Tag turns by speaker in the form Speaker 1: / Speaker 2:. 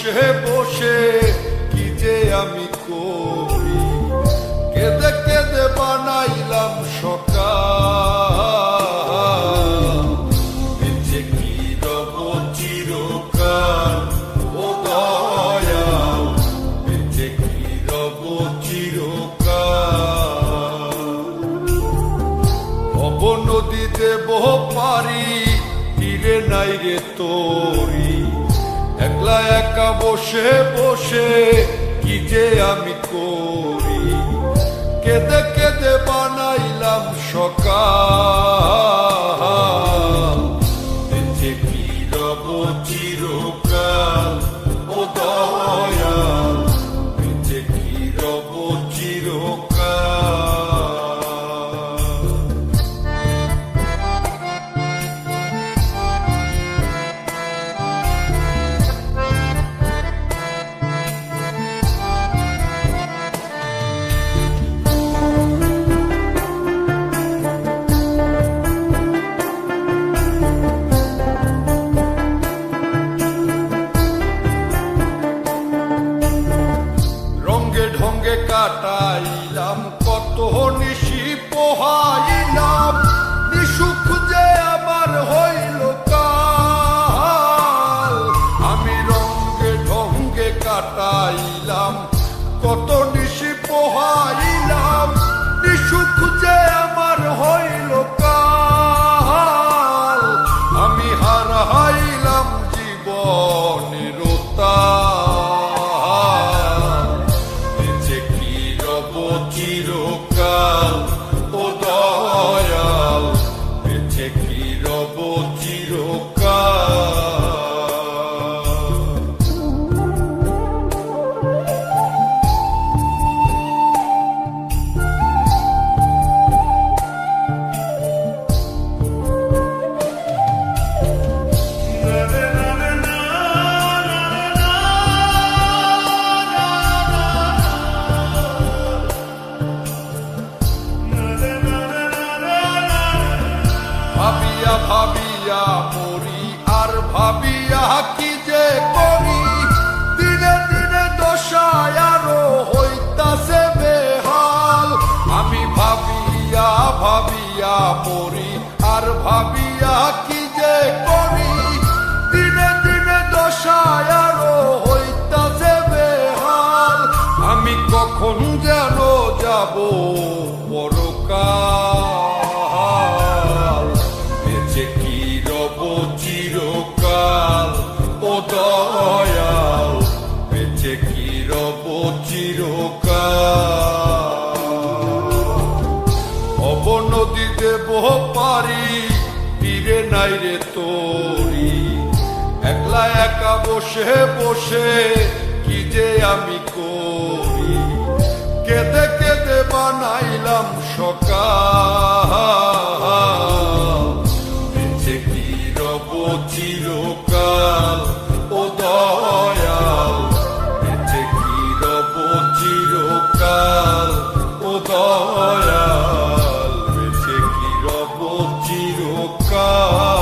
Speaker 1: বসে বসে কি যে আমি করি, কেঁদে কেঁদে বানাইলাম সকাল। বেঁচে কি রব চিরকাল ও দয়াল, বেঁচে কি রব চিরকাল। ভব নদীতে বহ পারি, তীরে নাই রে তোরি, একলা একা বসে বসে কি যে আমি করি, কেঁদে কেঁদে বানাইলাম সকাল। বেঁচে কি রব চিরকাল ও দয়াল, বেঁচে কি রব চিরকাল। কাটাইলাম কত নিশি পোহাইলাম, নিশুক যে আমার হইল কাল। আমি রঙ্গে ঢঙ্গে কাটাইলাম কত নিশি পোহাইলাম, নিশুক যে আমার হইল কাল। আমি হারাইলাম জীবনের চিরকাল ও দয়াল, বেঁচে কি রব চিরকাল। ভাবিয়া ভাবিয়া মরি আর ভাবিয়া কি যে করি, দিনে দিনে দশায় আরো হইতাছে বেহাল। আমি ভাবিয়া ভাবিয়া মরি আর ভাবিয়া কি যে করি, দিনে দিনে দশায় আরো হইতাছে বেহাল। আমি কখন যেন যাব পরকাল, বেঁচে কি রব চিরকাল ও দয়াল, বেঁচে কি রব চিরকাল। ভব নদীতে বহ পারি, তীরে নাই রে তোরি, একলা একা বসে বসে কি যে আমি করি, কেঁদে কেঁদে বানাইলাম সকাল। বেঁচে কি রব চিরকাল ও দয়াল, বেঁচে কি রব চিরকাল ও দয়াল, বেঁচে কি রব চিরকাল।